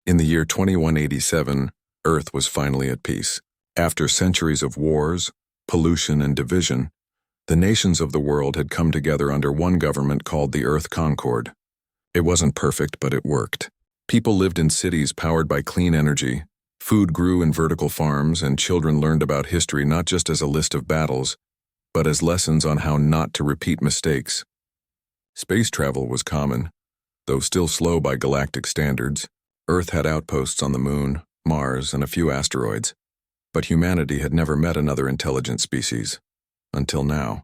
In the year 2187, Earth was finally at peace. After centuries of wars, pollution, and division, the nations of the world had come together under one government called the Earth Concord. It wasn't perfect, but it worked. People lived in cities powered by clean energy, food grew in vertical farms, and children learned about history not just as a list of battles, but as lessons on how not to repeat mistakes. Space travel was common, though still slow by galactic standards. Earth had outposts on the Moon, Mars, and a few asteroids, but humanity had never met another intelligent species. Until now.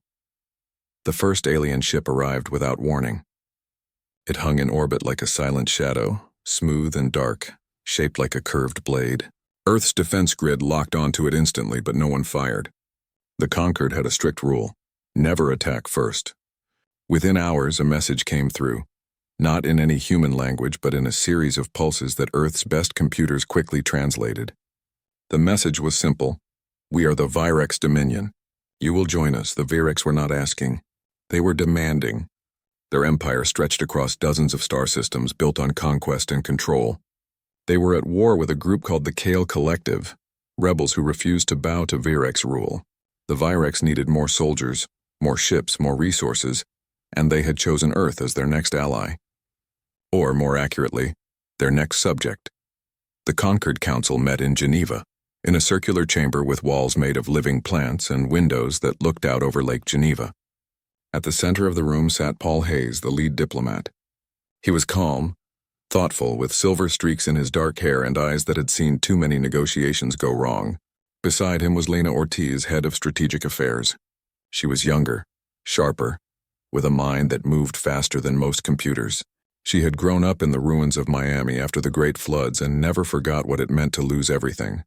The first alien ship arrived without warning. It hung in orbit like a silent shadow, smooth and dark, shaped like a curved blade. Earth's defense grid locked onto it instantly, but no one fired. The Concord had a strict rule: never attack first. Within hours, a message came through, not in any human language, but in a series of pulses that Earth's best computers quickly translated. The message was simple: we are the Virex Dominion. You will join us. The Virex were not asking. They were demanding. Their empire stretched across dozens of star systems built on conquest and control. They were at war with a group called the Kale Collective, rebels who refused to bow to Virex rule. The Virex needed more soldiers, more ships, more resources, and they had chosen Earth as their next ally. Or, more accurately, their next subject. The Concord Council met in Geneva, in a circular chamber with walls made of living plants and windows that looked out over Lake Geneva. At the center of the room sat Paul Hayes, the lead diplomat. He was calm, thoughtful, with silver streaks in his dark hair and eyes that had seen too many negotiations go wrong. Beside him was Lena Ortiz, head of strategic affairs. She was younger, sharper, with a mind that moved faster than most computers. She had grown up in the ruins of Miami after the Great Floods and never forgot what it meant to lose everything.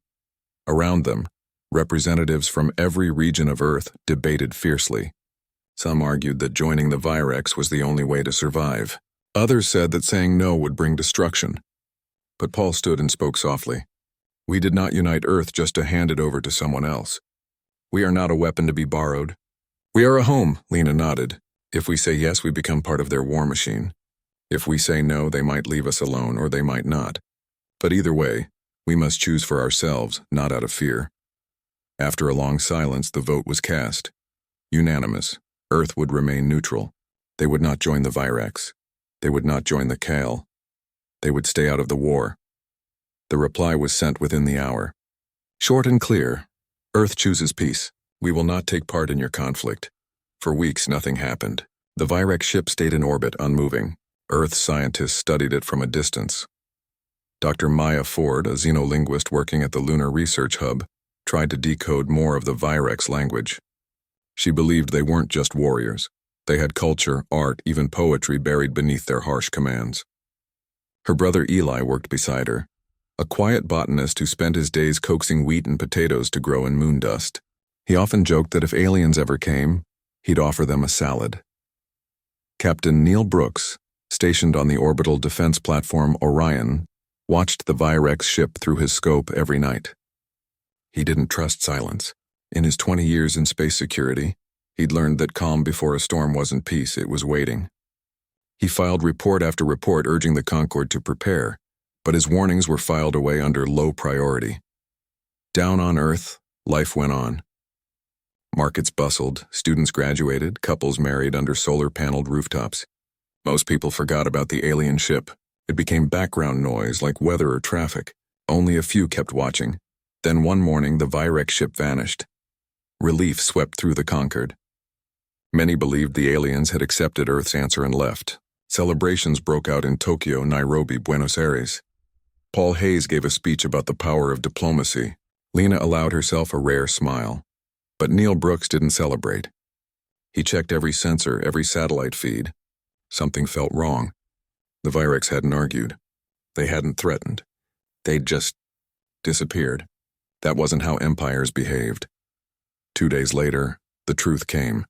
Around them, representatives from every region of Earth debated fiercely. Some argued that joining the Virex was the only way to survive. Others said that saying no would bring destruction. But Paul stood and spoke softly. We did not unite Earth just to hand it over to someone else. We are not a weapon to be borrowed. We are a home, Lena nodded. If we say yes, we become part of their war machine. If we say no, they might leave us alone, or they might not. But either way, we must choose for ourselves, not out of fear. After a long silence, the vote was cast. Unanimous. Earth would remain neutral. They would not join the Virex. They would not join the Kale. They would stay out of the war. The reply was sent within the hour. Short and clear. Earth chooses peace. We will not take part in your conflict. For weeks, nothing happened. The Virex ship stayed in orbit, unmoving. Earth scientists studied it from a distance. Dr. Maya Ford, a xenolinguist working at the Lunar Research Hub, tried to decode more of the Virex language. She believed they weren't just warriors. They had culture, art, even poetry buried beneath their harsh commands. Her brother Eli worked beside her, a quiet botanist who spent his days coaxing wheat and potatoes to grow in moon dust. He often joked that if aliens ever came, he'd offer them a salad. Captain Neil Brooks, stationed on the orbital defense platform Orion, watched the Virex ship through his scope every night. He didn't trust silence. In his 20 years in space security, he'd learned that calm before a storm wasn't peace, it was waiting. He filed report after report urging the Concord to prepare, but his warnings were filed away under low priority. Down on Earth, life went on. Markets bustled, students graduated, couples married under solar-paneled rooftops. Most people forgot about the alien ship. It became background noise like weather or traffic. Only a few kept watching. Then one morning, the Virex ship vanished. Relief swept through the Concord. Many believed the aliens had accepted Earth's answer and left. Celebrations broke out in Tokyo, Nairobi, Buenos Aires. Paul Hayes gave a speech about the power of diplomacy. Lena allowed herself a rare smile. But Neil Brooks didn't celebrate. He checked every sensor, every satellite feed. Something felt wrong. The Virex hadn't argued. They hadn't threatened. They'd just disappeared. That wasn't how empires behaved. 2 days later, the truth came.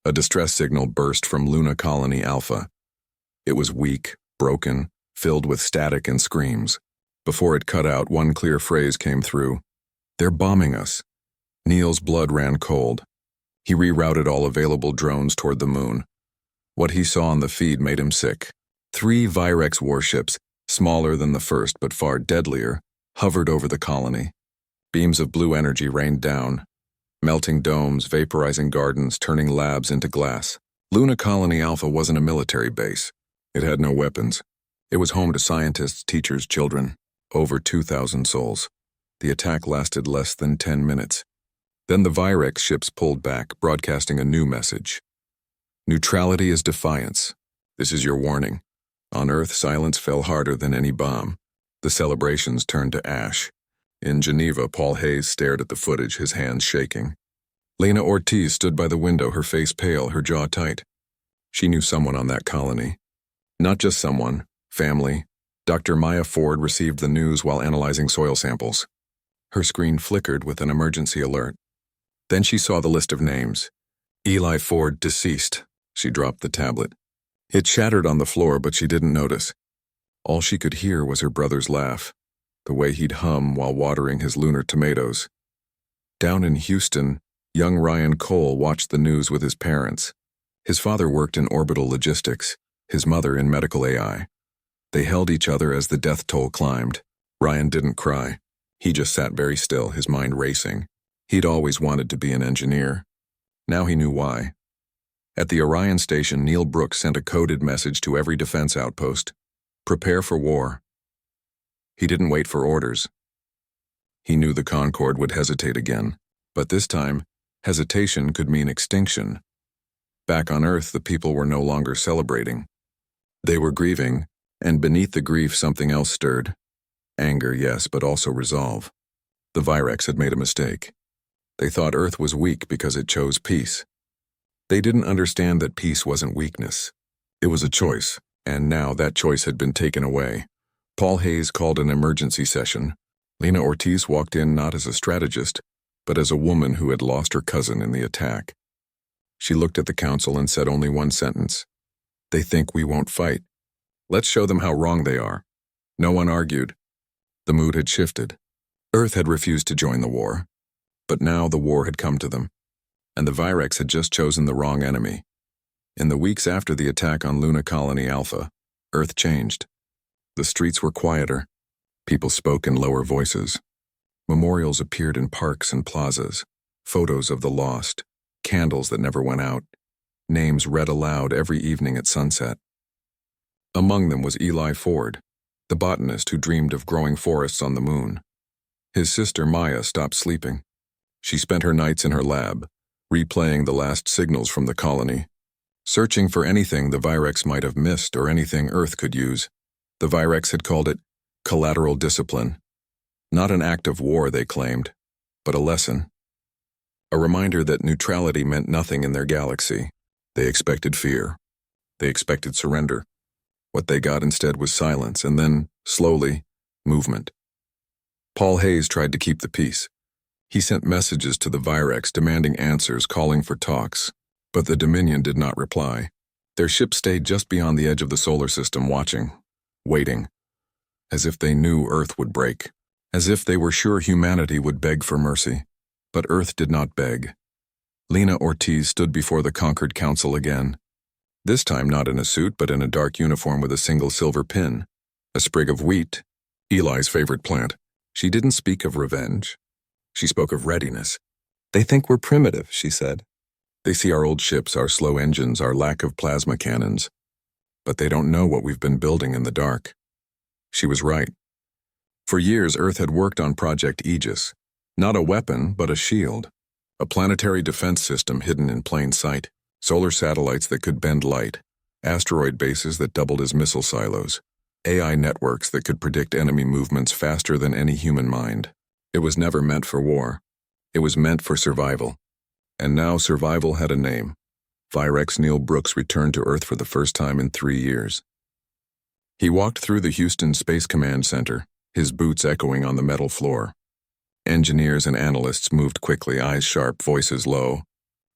A distress signal burst from Luna Colony Alpha. It was weak, broken, filled with static and screams. Before it cut out, one clear phrase came through. They're bombing us. Neil's blood ran cold. He rerouted all available drones toward the moon. What he saw on the feed made him sick. 3 Virex warships, smaller than the first but far deadlier, hovered over the colony. Beams of blue energy rained down, melting domes, vaporizing gardens, turning labs into glass. Luna Colony Alpha wasn't a military base. It had no weapons. It was home to scientists, teachers, children. Over 2,000 souls. The attack lasted less than 10 minutes. Then the Virex ships pulled back, broadcasting a new message. Neutrality is defiance. This is your warning. On Earth, silence fell harder than any bomb. The celebrations turned to ash. In Geneva, Paul Hayes stared at the footage, his hands shaking. Lena Ortiz stood by the window, her face pale, her jaw tight. She knew someone on that colony. Not just someone, family. Dr. Maya Ford received the news while analyzing soil samples. Her screen flickered with an emergency alert. Then she saw the list of names. Eli Ford, deceased. She dropped the tablet. It shattered on the floor, but she didn't notice. All she could hear was her brother's laugh, the way he'd hum while watering his lunar tomatoes. Down in Houston, young Ryan Cole watched the news with his parents. His father worked in orbital logistics, his mother in medical AI. They held each other as the death toll climbed. Ryan didn't cry. He just sat very still, his mind racing. He'd always wanted to be an engineer. Now he knew why. At the Orion station, Neil Brooks sent a coded message to every defense outpost. Prepare for war. He didn't wait for orders. He knew the Concorde would hesitate again, but this time, hesitation could mean extinction. Back on Earth, the people were no longer celebrating. They were grieving, and beneath the grief something else stirred. Anger, yes, but also resolve. The Virex had made a mistake. They thought Earth was weak because it chose peace. They didn't understand that peace wasn't weakness. It was a choice, and now that choice had been taken away. Paul Hayes called an emergency session. Lena Ortiz walked in not as a strategist, but as a woman who had lost her cousin in the attack. She looked at the council and said only one sentence. They think we won't fight. Let's show them how wrong they are. No one argued. The mood had shifted. Earth had refused to join the war. But now the war had come to them. And the Virex had just chosen the wrong enemy. In the weeks after the attack on Luna Colony Alpha, Earth changed. The streets were quieter. People spoke in lower voices. Memorials appeared in parks and plazas. Photos of the lost. Candles that never went out. Names read aloud every evening at sunset. Among them was Eli Ford, the botanist who dreamed of growing forests on the moon. His sister Maya stopped sleeping. She spent her nights in her lab, replaying the last signals from the colony, searching for anything the Virex might have missed or anything Earth could use. The Virex had called it collateral discipline. Not an act of war, they claimed, but a lesson. A reminder that neutrality meant nothing in their galaxy. They expected fear. They expected surrender. What they got instead was silence, and then, slowly, movement. Paul Hayes tried to keep the peace. He sent messages to the Virex demanding answers, calling for talks, but the Dominion did not reply. Their ship stayed just beyond the edge of the solar system, watching, waiting, as if they knew Earth would break, as if they were sure humanity would beg for mercy. But Earth did not beg. Lena Ortiz stood before the conquered council again, this time not in a suit but in a dark uniform with a single silver pin, a sprig of wheat, Eli's favorite plant. She didn't speak of revenge. She spoke of readiness. They think we're primitive, she said. They see our old ships, our slow engines, our lack of plasma cannons. But they don't know what we've been building in the dark. She was right. For years, Earth had worked on Project Aegis. Not a weapon, but a shield. A planetary defense system hidden in plain sight. Solar satellites that could bend light. Asteroid bases that doubled as missile silos. AI networks that could predict enemy movements faster than any human mind. It was never meant for war. It was meant for survival. And now survival had a name. Virex Neil Brooks returned to Earth for the first time in 3 years. He walked through the Houston Space Command Center, his boots echoing on the metal floor. Engineers and analysts moved quickly, eyes sharp, voices low.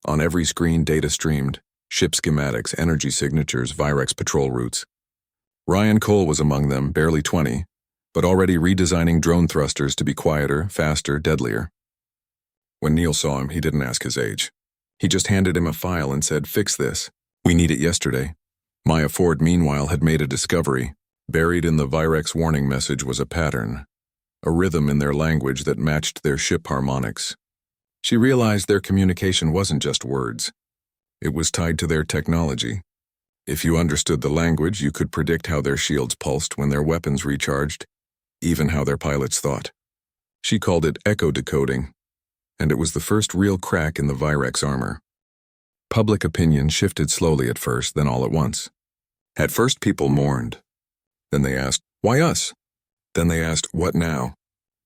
On every screen, data streamed. Ship schematics, energy signatures, Virex patrol routes. Ryan Cole was among them, barely 20, but already redesigning drone thrusters to be quieter, faster, deadlier. When Neil saw him, he didn't ask his age. He just handed him a file and said, "Fix this. We need it yesterday." Maya Ford, meanwhile, had made a discovery. Buried in the Virex warning message was a pattern, a rhythm in their language that matched their ship harmonics. She realized their communication wasn't just words. It was tied to their technology. If you understood the language, you could predict how their shields pulsed when their weapons recharged, even how their pilots thought. She called it echo decoding, and it was the first real crack in the Virex armor. Public opinion shifted slowly at first, then all at once. At first, people mourned. Then they asked, why us? Then they asked, what now?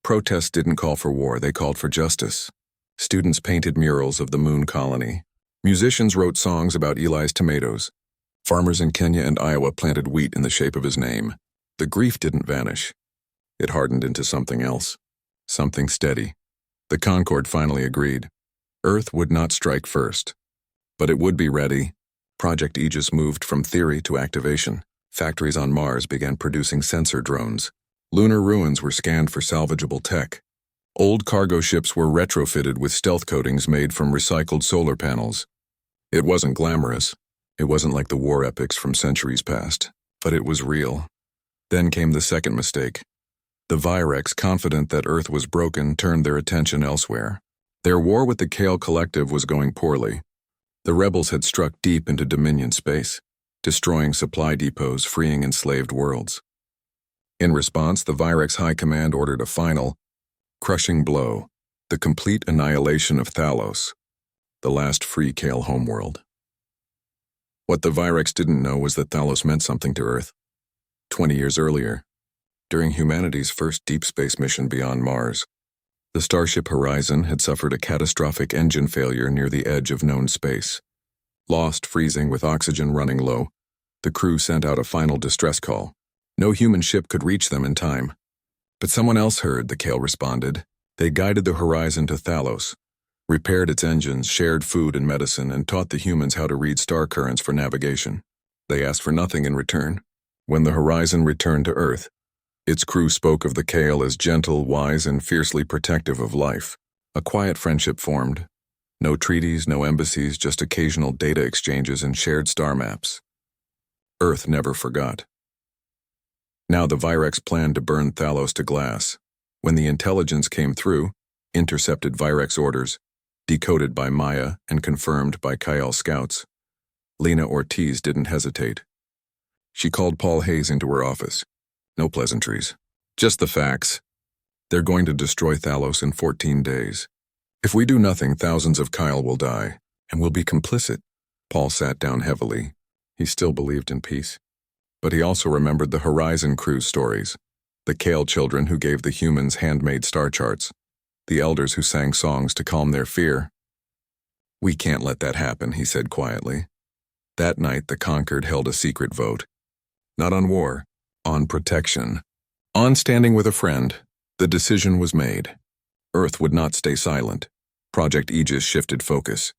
Protests didn't call for war, they called for justice. Students painted murals of the moon colony. Musicians wrote songs about Eli's tomatoes. Farmers in Kenya and Iowa planted wheat in the shape of his name. The grief didn't vanish. It hardened into something else. Something steady. The Concord finally agreed. Earth would not strike first. But it would be ready. Project Aegis moved from theory to activation. Factories on Mars began producing sensor drones. Lunar ruins were scanned for salvageable tech. Old cargo ships were retrofitted with stealth coatings made from recycled solar panels. It wasn't glamorous. It wasn't like the war epics from centuries past, but it was real. Then came the second mistake. The Virex, confident that Earth was broken, turned their attention elsewhere. Their war with the Kale Collective was going poorly. The rebels had struck deep into Dominion space, destroying supply depots, freeing enslaved worlds. In response, the Virex High Command ordered a final, crushing blow, the complete annihilation of Thalos, the last free Kale homeworld. What the Virex didn't know was that Thalos meant something to Earth. 20 years earlier, during humanity's first deep space mission beyond Mars, the Starship Horizon had suffered a catastrophic engine failure near the edge of known space. Lost, freezing, with oxygen running low, the crew sent out a final distress call. No human ship could reach them in time. But someone else heard, the Kale responded. They guided the Horizon to Thalos, repaired its engines, shared food and medicine, and taught the humans how to read star currents for navigation. They asked for nothing in return. When the Horizon returned to Earth, its crew spoke of the Kale as gentle, wise, and fiercely protective of life. A quiet friendship formed. No treaties, no embassies, just occasional data exchanges and shared star maps. Earth never forgot. Now the Virex planned to burn Thalos to glass. When the intelligence came through, intercepted Virex orders, decoded by Maya and confirmed by Kyle scouts, Lena Ortiz didn't hesitate. She called Paul Hayes into her office. No pleasantries. Just the facts. They're going to destroy Thalos in 14 days. If we do nothing, thousands of Kyle will die, and we'll be complicit. Paul sat down heavily. He still believed in peace. But he also remembered the Horizon crew's stories, the Kale children who gave the humans handmade star charts, the elders who sang songs to calm their fear. We can't let that happen, he said quietly. That night, the Conquered held a secret vote. Not on war, on protection. On standing with a friend, the decision was made. Earth would not stay silent. Project Aegis shifted focus.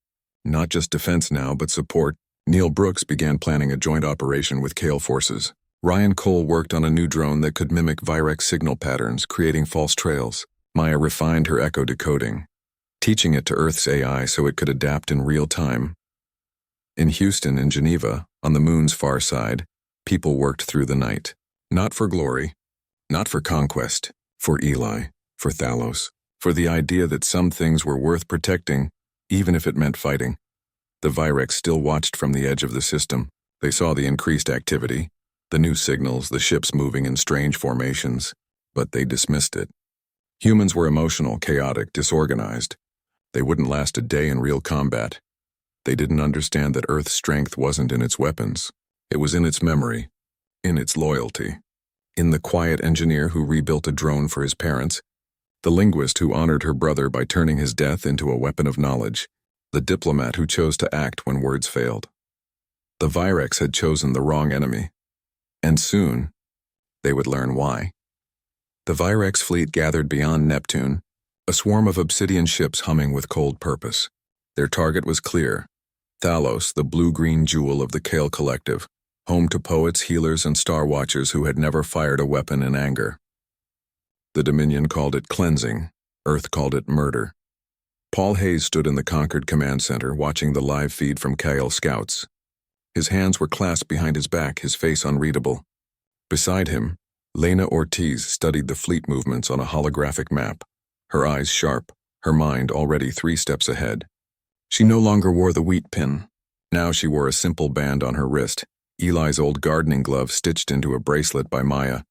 Not just defense now, but support. Neil Brooks began planning a joint operation with Kale forces. Ryan Cole worked on a new drone that could mimic Virex signal patterns, creating false trails. Maya refined her echo decoding, teaching it to Earth's AI so it could adapt in real time. In Houston and Geneva, on the moon's far side, people worked through the night. Not for glory, not for conquest, for Eli, for Thalos, for the idea that some things were worth protecting, even if it meant fighting. The Virex still watched from the edge of the system. They saw the increased activity, the new signals, the ships moving in strange formations, but they dismissed it. Humans were emotional, chaotic, disorganized. They wouldn't last a day in real combat. They didn't understand that Earth's strength wasn't in its weapons. It was in its memory, in its loyalty, in the quiet engineer who rebuilt a drone for his parents, the linguist who honored her brother by turning his death into a weapon of knowledge, the diplomat who chose to act when words failed. The Virex had chosen the wrong enemy, and soon they would learn why. The Virex fleet gathered beyond Neptune, a swarm of obsidian ships humming with cold purpose. Their target was clear: Thalos, the blue-green jewel of the Kale Collective, home to poets, healers, and star watchers who had never fired a weapon in anger. The Dominion called it cleansing, Earth called it murder. Paul Hayes stood in the Conquered Command Center watching the live feed from Kale scouts. His hands were clasped behind his back, his face unreadable. Beside him, Lena Ortiz studied the fleet movements on a holographic map, her eyes sharp, her mind already 3 steps ahead. She no longer wore the wheat pin. Now she wore a simple band on her wrist, Eli's old gardening glove stitched into a bracelet by Maya.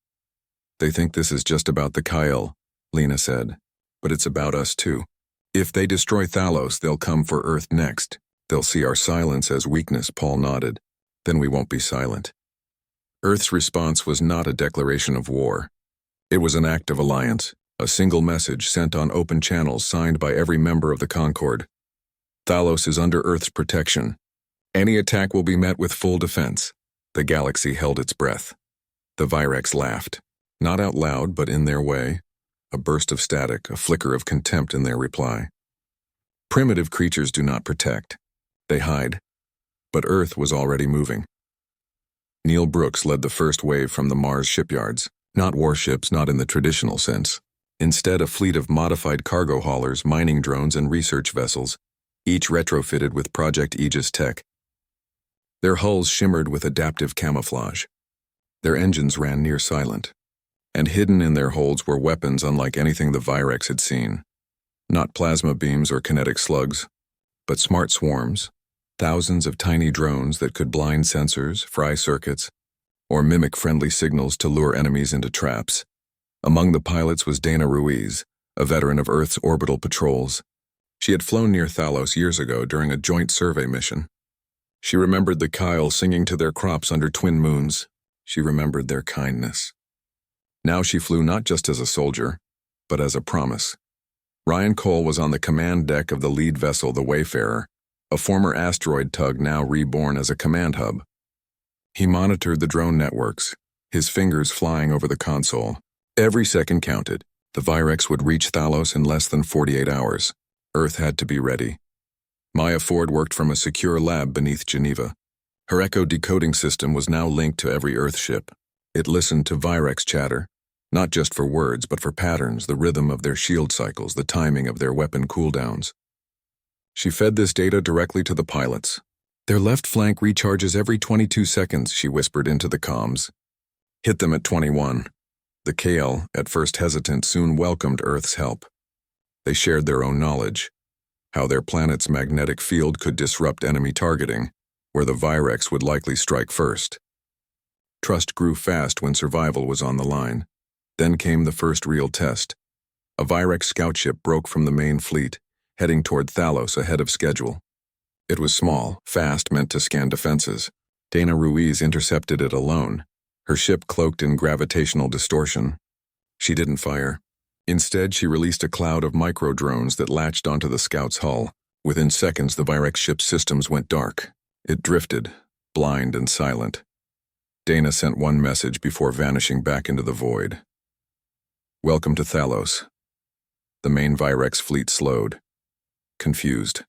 "They think this is just about the Kyle," Lena said, "but it's about us too. If they destroy Thalos, they'll come for Earth next. They'll see our silence as weakness," Paul nodded. "Then we won't be silent." Earth's response was not a declaration of war. It was an act of alliance, a single message sent on open channels signed by every member of the Concord. "Thalos is under Earth's protection. Any attack will be met with full defense." The galaxy held its breath. The Virex laughed, not out loud but in their way, a burst of static, a flicker of contempt in their reply. Primitive creatures do not protect. They hide. But Earth was already moving. Neil Brooks led the first wave from the Mars shipyards, not warships, not in the traditional sense. Instead, a fleet of modified cargo haulers, mining drones, and research vessels, each retrofitted with Project Aegis tech. Their hulls shimmered with adaptive camouflage. Their engines ran near silent. And hidden in their holds were weapons unlike anything the Virex had seen. Not plasma beams or kinetic slugs, but smart swarms, thousands of tiny drones that could blind sensors, fry circuits, or mimic friendly signals to lure enemies into traps. Among the pilots was Dana Ruiz, a veteran of Earth's orbital patrols. She had flown near Thalos years ago during a joint survey mission. She remembered the Kyle singing to their crops under twin moons. She remembered their kindness. Now she flew not just as a soldier, but as a promise. Ryan Cole was on the command deck of the lead vessel, the Wayfarer, a former asteroid tug now reborn as a command hub. He monitored the drone networks, his fingers flying over the console. Every second counted. The Virex would reach Thalos in less than 48 hours. Earth had to be ready. Maya Ford worked from a secure lab beneath Geneva. Her echo decoding system was now linked to every Earth ship. It listened to Virex chatter, not just for words, but for patterns, the rhythm of their shield cycles, the timing of their weapon cooldowns. She fed this data directly to the pilots. "Their left flank recharges every 22 seconds, she whispered into the comms. "Hit them at 21. The KL, at first hesitant, soon welcomed Earth's help. They shared their own knowledge, how their planet's magnetic field could disrupt enemy targeting, where the Virex would likely strike first. Trust grew fast when survival was on the line. Then came the first real test. A Virex scout ship broke from the main fleet, heading toward Thalos ahead of schedule. It was small, fast, meant to scan defenses. Dana Ruiz intercepted it alone, her ship cloaked in gravitational distortion. She didn't fire. Instead, she released a cloud of micro-drones that latched onto the scout's hull. Within seconds, the Virex ship's systems went dark. It drifted, blind and silent. Dana sent one message before vanishing back into the void. "Welcome to Thalos." The main Virex fleet slowed, confused.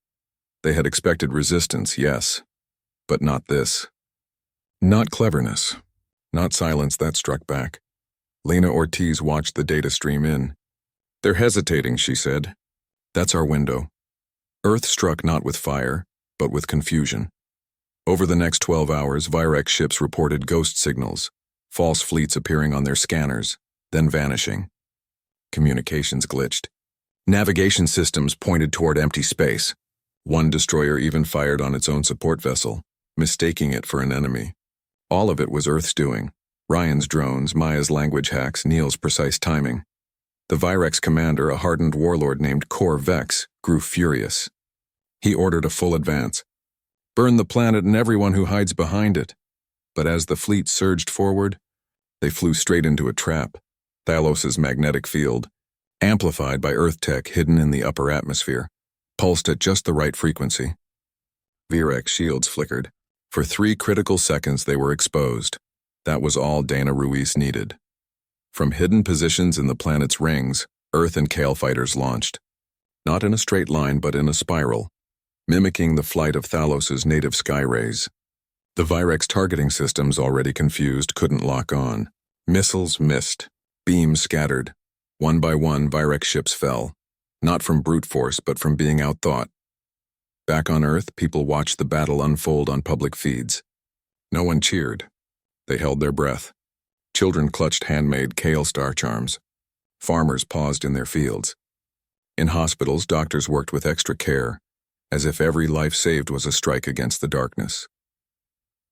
They had expected resistance, yes, but not this. Not cleverness, not silence that struck back. Lena Ortiz watched the data stream in. "They're hesitating," she said. "That's our window." Earth struck not with fire, but with confusion. Over the next 12 hours, Virex ships reported ghost signals, false fleets appearing on their scanners, then vanishing. Communications glitched. Navigation systems pointed toward empty space. One destroyer even fired on its own support vessel, mistaking it for an enemy. All of it was Earth's doing. Ryan's drones, Maya's language hacks, Neil's precise timing. The Virex commander, a hardened warlord named Kor Vex, grew furious. He ordered a full advance. "Burn the planet and everyone who hides behind it." But as the fleet surged forward, they flew straight into a trap. Thalos's magnetic field, amplified by Earth tech hidden in the upper atmosphere, pulsed at just the right frequency. Virex shields flickered. For 3 critical seconds they were exposed. That was all Dana Ruiz needed. From hidden positions in the planet's rings, Earth and Kale fighters launched. Not in a straight line, but in a spiral, mimicking the flight of Thalos's native sky rays. The Virex targeting systems, already confused, couldn't lock on. Missiles missed. Beams scattered. One by one, Virex ships fell. Not from brute force, but from being outthought. Back on Earth, people watched the battle unfold on public feeds. No one cheered. They held their breath. Children clutched handmade kale star charms. Farmers paused in their fields. In hospitals, doctors worked with extra care, as if every life saved was a strike against the darkness.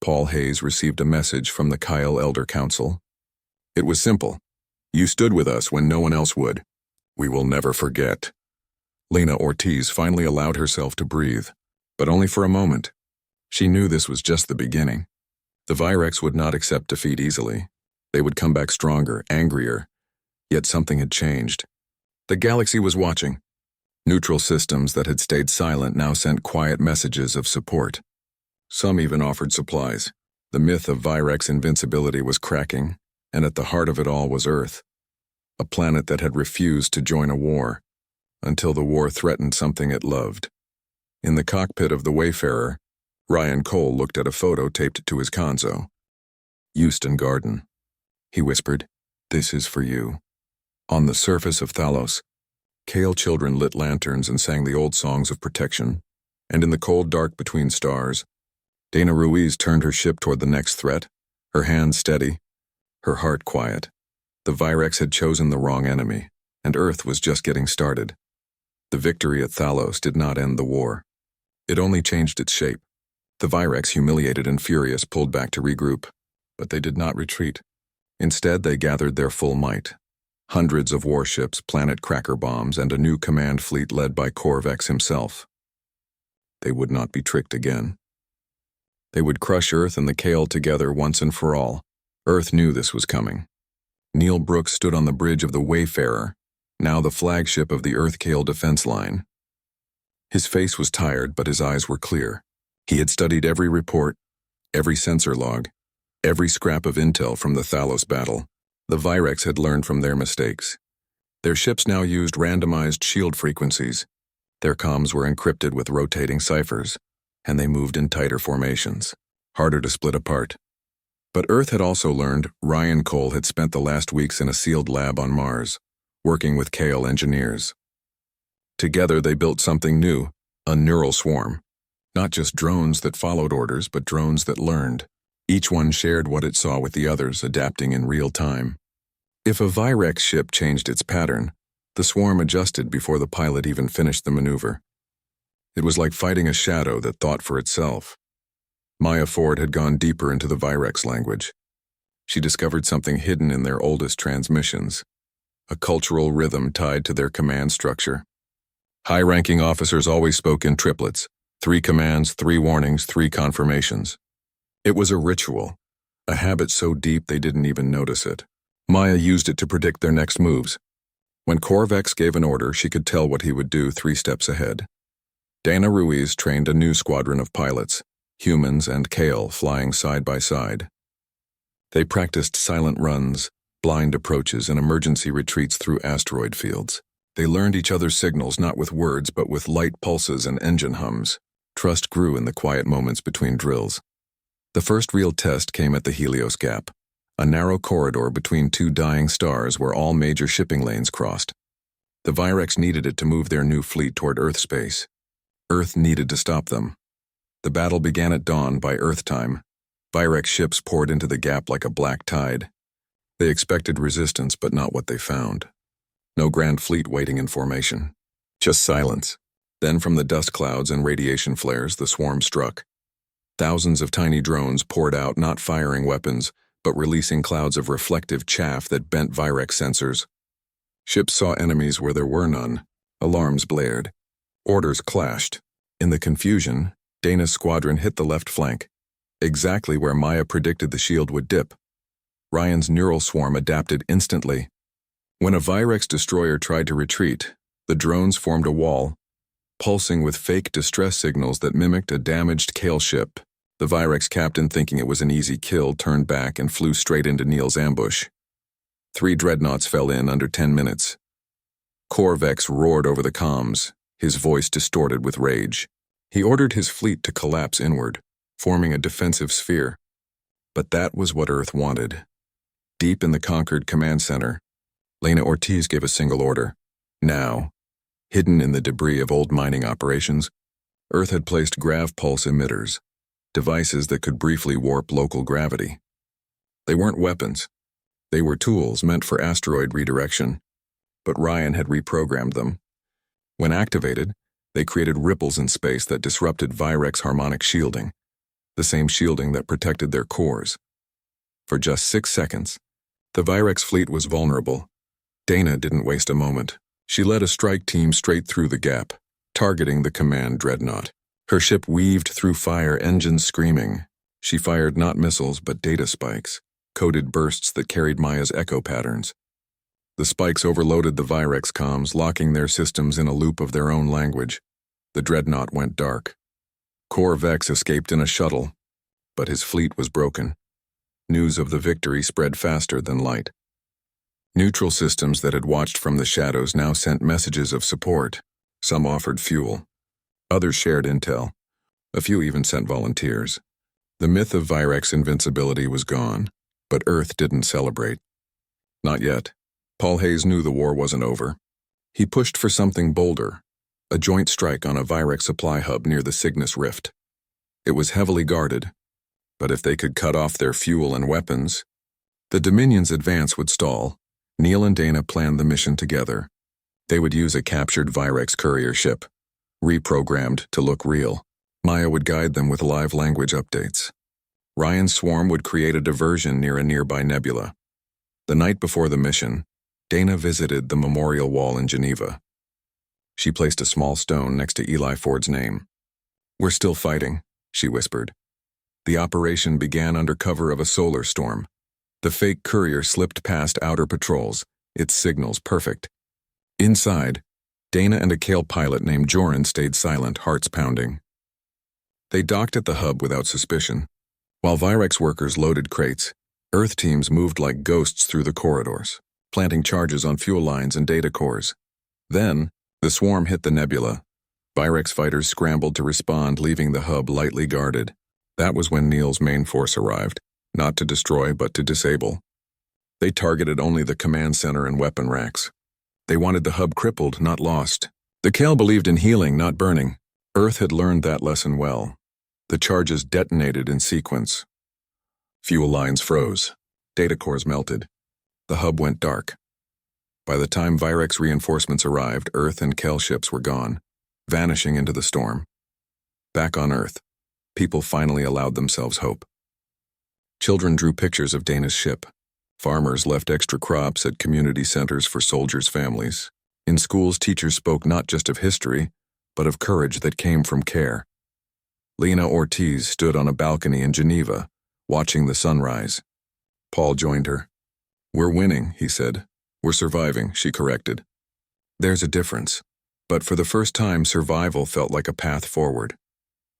Paul Hayes received a message from the Kyle Elder Council. It was simple. You stood with us when no one else would. We will never forget. Lena Ortiz finally allowed herself to breathe, but only for a moment. She knew this was just the beginning. The Virex would not accept defeat easily. They would come back stronger, angrier. Yet something had changed. The galaxy was watching. Neutral systems that had stayed silent now sent quiet messages of support. Some even offered supplies. The myth of Virex invincibility was cracking, and at the heart of it all was Earth, a planet that had refused to join a war, until the war threatened something it loved. In the cockpit of the Wayfarer, Ryan Cole looked at a photo taped to his console. Euston Garden. He whispered, "This is for you." On the surface of Thalos, Kale children lit lanterns and sang the old songs of protection, and in the cold dark between stars, Dana Ruiz turned her ship toward the next threat, her hands steady, her heart quiet. The Virex had chosen the wrong enemy, and Earth was just getting started. The victory at Thalos did not end the war. It only changed its shape. The Virex, humiliated and furious, pulled back to regroup, but they did not retreat. Instead, they gathered their full might. Hundreds of warships, planet cracker bombs, and a new command fleet led by Corvex himself. They would not be tricked again. They would crush Earth and the Kale together once and for all. Earth knew this was coming. Neil Brooks stood on the bridge of the Wayfarer, now the flagship of the Earth-Kale defense line. His face was tired, but his eyes were clear. He had studied every report, every sensor log, every scrap of intel from the Thalos battle. The Virex had learned from their mistakes. Their ships now used randomized shield frequencies. Their comms were encrypted with rotating ciphers, and they moved in tighter formations, harder to split apart. But Earth had also learned. Ryan Cole had spent the last weeks in a sealed lab on Mars, working with Kale engineers. Together they built something new, a neural swarm. Not just drones that followed orders, but drones that learned. Each one shared what it saw with the others, adapting in real time. If a Virex ship changed its pattern, the swarm adjusted before the pilot even finished the maneuver. It was like fighting a shadow that thought for itself. Maya Ford had gone deeper into the Virex language. She discovered something hidden in their oldest transmissions, a cultural rhythm tied to their command structure. High-ranking officers always spoke in triplets: 3 commands, 3 warnings, 3 confirmations. It was a ritual, a habit so deep they didn't even notice it. Maya used it to predict their next moves. When Corvex gave an order, she could tell what he would do 3 steps ahead. Dana Ruiz trained a new squadron of pilots, humans and Kale flying side by side. They practiced silent runs, blind approaches, and emergency retreats through asteroid fields. They learned each other's signals not with words but with light pulses and engine hums. Trust grew in the quiet moments between drills. The first real test came at the Helios Gap, a narrow corridor between 2 dying stars where all major shipping lanes crossed. The Virex needed it to move their new fleet toward Earth space. Earth needed to stop them. The battle began at dawn by Earth time. Virex ships poured into the gap like a black tide. They expected resistance, but not what they found. No grand fleet waiting in formation. Just silence. Then from the dust clouds and radiation flares, the swarm struck. Thousands of tiny drones poured out, not firing weapons, but releasing clouds of reflective chaff that bent Virex sensors. Ships saw enemies where there were none. Alarms blared. Orders clashed. In the confusion, Dana's squadron hit the left flank, exactly where Maya predicted the shield would dip. Ryan's neural swarm adapted instantly. When a Virex destroyer tried to retreat, the drones formed a wall, pulsing with fake distress signals that mimicked a damaged Kale ship. The Virex captain, thinking it was an easy kill, turned back and flew straight into Neil's ambush. 3 dreadnoughts fell in under 10 minutes. Corvex roared over the comms, his voice distorted with rage. He ordered his fleet to collapse inward, forming a defensive sphere. But that was what Earth wanted. Deep in the conquered command center, Lena Ortiz gave a single order. Now, hidden in the debris of old mining operations, Earth had placed grav pulse emitters, devices that could briefly warp local gravity. They weren't weapons. They were tools meant for asteroid redirection, but Ryan had reprogrammed them. When activated, they created ripples in space that disrupted Virex harmonic shielding, the same shielding that protected their cores. For just 6 seconds, the Virex fleet was vulnerable. Dana didn't waste a moment. She led a strike team straight through the gap, targeting the command dreadnought. Her ship weaved through fire, engines screaming. She fired not missiles but data spikes, coded bursts that carried Maya's echo patterns. The spikes overloaded the Virex comms, locking their systems in a loop of their own language. The dreadnought went dark. Core Vex escaped in a shuttle, but his fleet was broken. News of the victory spread faster than light. Neutral systems that had watched from the shadows now sent messages of support. Some offered fuel. Others shared intel. A few even sent volunteers. The myth of Virex invincibility was gone, but Earth didn't celebrate. Not yet. Paul Hayes knew the war wasn't over. He pushed for something bolder, a joint strike on a Virex supply hub near the Cygnus Rift. It was heavily guarded, but if they could cut off their fuel and weapons, the Dominion's advance would stall. Neil and Dana planned the mission together. They would use a captured Virex courier ship, reprogrammed to look real. Maya would guide them with live language updates. Ryan's swarm would create a diversion near a nearby nebula. The night before the mission, Dana visited the memorial wall in Geneva. She placed a small stone next to Eli Ford's name. "We're still fighting," she whispered. The operation began under cover of a solar storm. The fake courier slipped past outer patrols, its signals perfect. Inside, Dana and a Kale pilot named Joran stayed silent, hearts pounding. They docked at the hub without suspicion. While Virex workers loaded crates, Earth teams moved like ghosts through the corridors, planting charges on fuel lines and data cores. Then, the swarm hit the nebula. Virex fighters scrambled to respond, leaving the hub lightly guarded. That was when Neil's main force arrived, not to destroy but to disable. They targeted only the command center and weapon racks. They wanted the hub crippled, not lost. The Kale believed in healing, not burning. Earth had learned that lesson well. The charges detonated in sequence. Fuel lines froze. Data cores melted. The hub went dark. By the time Virex reinforcements arrived, Earth and Kale ships were gone, vanishing into the storm. Back on Earth, people finally allowed themselves hope. Children drew pictures of Dana's ship. Farmers left extra crops at community centers for soldiers' families. In schools, teachers spoke not just of history, but of courage that came from care. Lena Ortiz stood on a balcony in Geneva, watching the sunrise. Paul joined her. "We're winning," he said. "We're surviving," she corrected. There's a difference. But for the first time, survival felt like a path forward.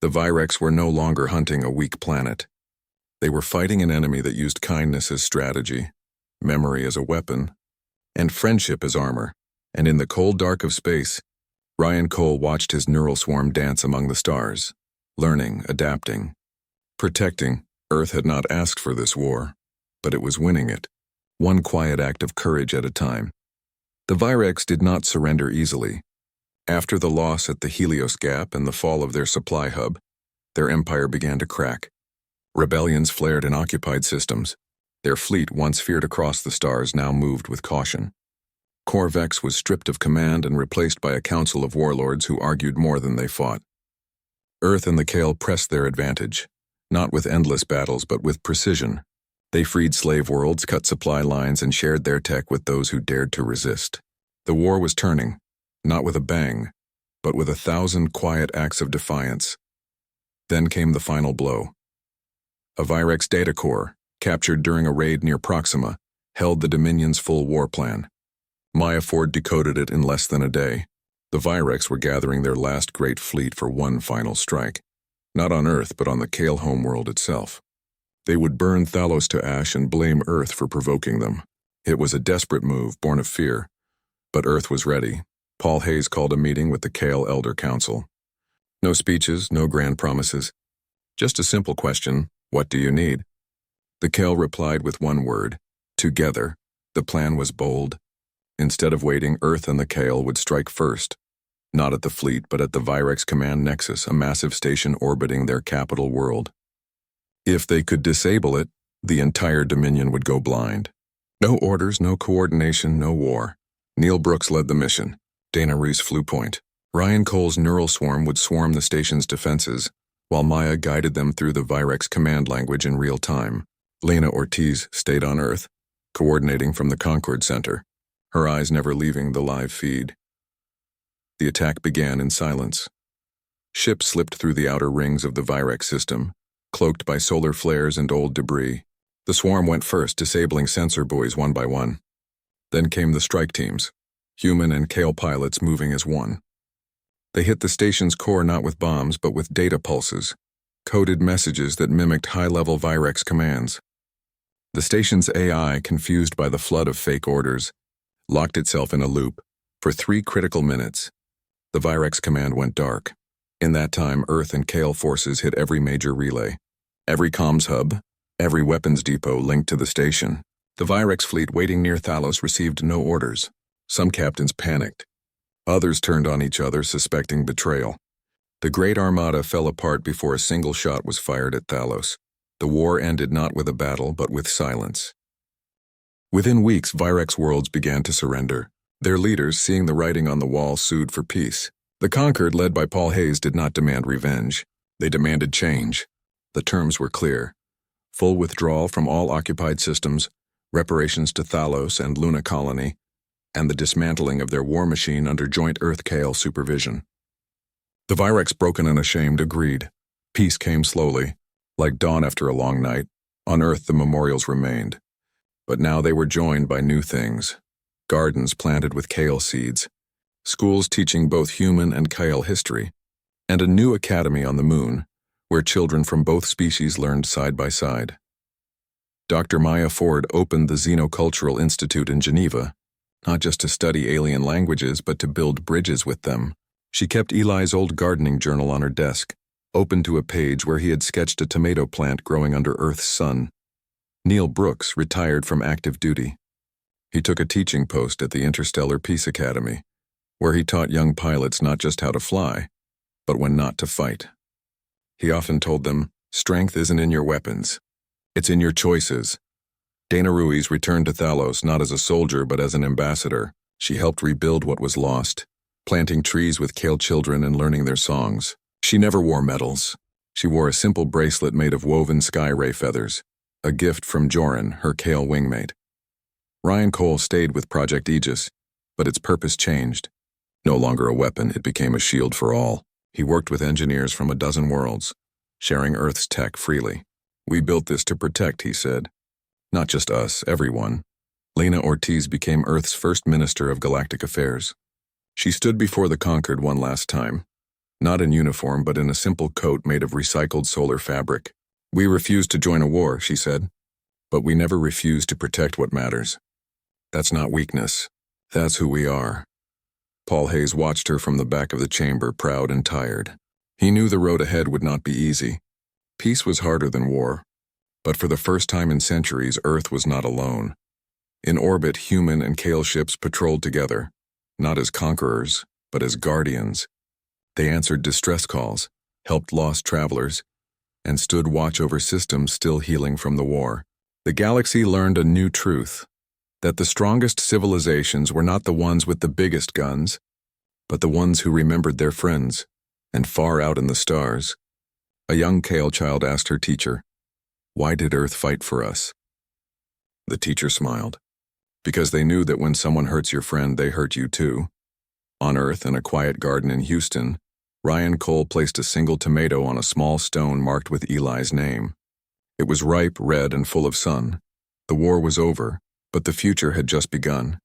The Virex were no longer hunting a weak planet. They were fighting an enemy that used kindness as strategy, memory as a weapon, and friendship as armor. And in the cold dark of space, Ryan Cole watched his neural swarm dance among the stars, learning, adapting, protecting. Earth had not asked for this war, but it was winning it, one quiet act of courage at a time. The Virex did not surrender easily. After the loss at the Helios Gap and the fall of their supply hub, their empire began to crack. Rebellions flared in occupied systems. Their fleet, once feared across the stars, now moved with caution. Core Vex was stripped of command and replaced by a council of warlords who argued more than they fought. Earth and the Kale pressed their advantage, not with endless battles but with precision. They freed slave worlds, cut supply lines, and shared their tech with those who dared to resist. The war was turning, not with a bang, but with 1,000 quiet acts of defiance. Then came the final blow. A Virex data core, captured during a raid near Proxima, held the Dominion's full war plan. Maya Ford decoded it in less than a day. The Virex were gathering their last great fleet for one final strike, not on Earth but on the Kale homeworld itself. They would burn Thalos to ash and blame Earth for provoking them. It was a desperate move, born of fear. But Earth was ready. Paul Hayes called a meeting with the Kale Elder Council. No speeches, no grand promises. Just a simple question: what do you need? The Kale replied with one word: together. The plan was bold. Instead of waiting, Earth and the Kale would strike first. Not at the fleet, but at the Virex Command Nexus, a massive station orbiting their capital world. If they could disable it, the entire Dominion would go blind. No orders, no coordination, no war. Neil Brooks led the mission. Dana Reese flew point. Ryan Cole's neural swarm would swarm the station's defenses, while Maya guided them through the Virex command language in real time. Lena Ortiz stayed on Earth, coordinating from the Concord Center, her eyes never leaving the live feed. The attack began in silence. Ships slipped through the outer rings of the Virex system, cloaked by solar flares and old debris. The swarm went first, disabling sensor buoys one by one. Then came the strike teams, human and Kale pilots moving as one. They hit the station's core not with bombs but with data pulses, coded messages that mimicked high-level Virex commands. The station's AI, confused by the flood of fake orders, locked itself in a loop. For 3 critical minutes, the Virex command went dark. In that time, Earth and Kale forces hit every major relay, every comms hub, every weapons depot linked to the station. The Virex fleet waiting near Thalos received no orders. Some captains panicked. Others turned on each other, suspecting betrayal. The Great Armada fell apart before a single shot was fired at Thalos. The war ended not with a battle, but with silence. Within weeks, Virex worlds began to surrender. Their leaders, seeing the writing on the wall, sued for peace. The Conquered, led by Paul Hayes, did not demand revenge. They demanded change. The terms were clear: full withdrawal from all occupied systems, reparations to Thalos and Luna Colony, and the dismantling of their war machine under joint Earth-Kale supervision. The Virex, broken and ashamed, agreed. Peace came slowly, like dawn after a long night. On Earth, the memorials remained. But now they were joined by new things: gardens planted with Kale seeds, schools teaching both human and Kale history, and a new academy on the moon, where children from both species learned side by side. Dr. Maya Ford opened the Xenocultural Institute in Geneva, not just to study alien languages, but to build bridges with them. She kept Eli's old gardening journal on her desk, open to a page where he had sketched a tomato plant growing under Earth's sun. Neil Brooks retired from active duty. He took a teaching post at the Interstellar Peace Academy, where he taught young pilots not just how to fly, but when not to fight. He often told them, strength isn't in your weapons. It's in your choices. Dana Ruiz returned to Thalos not as a soldier but as an ambassador. She helped rebuild what was lost, planting trees with Kale children and learning their songs. She never wore medals. She wore a simple bracelet made of woven sky ray feathers, a gift from Joran, her Kale wingmate. Ryan Cole stayed with Project Aegis, but its purpose changed. No longer a weapon, it became a shield for all. He worked with engineers from a dozen worlds, sharing Earth's tech freely. We built this to protect, he said. Not just us, everyone. Lena Ortiz became Earth's first Minister of Galactic Affairs. She stood before the Conquered one last time, not in uniform but in a simple coat made of recycled solar fabric. We refused to join a war, she said, but we never refused to protect what matters. That's not weakness. That's who we are. Paul Hayes watched her from the back of the chamber, proud and tired. He knew the road ahead would not be easy. Peace was harder than war. But for the first time in centuries, Earth was not alone. In orbit, human and Kale ships patrolled together, not as conquerors, but as guardians. They answered distress calls, helped lost travelers, and stood watch over systems still healing from the war. The galaxy learned a new truth: that the strongest civilizations were not the ones with the biggest guns, but the ones who remembered their friends, and far out in the stars. A young Kale child asked her teacher, "Why did Earth fight for us?" The teacher smiled. Because they knew that when someone hurts your friend, they hurt you too. On Earth, in a quiet garden in Houston, Ryan Cole placed a single tomato on a small stone marked with Eli's name. It was ripe, red, and full of sun. The war was over, but the future had just begun.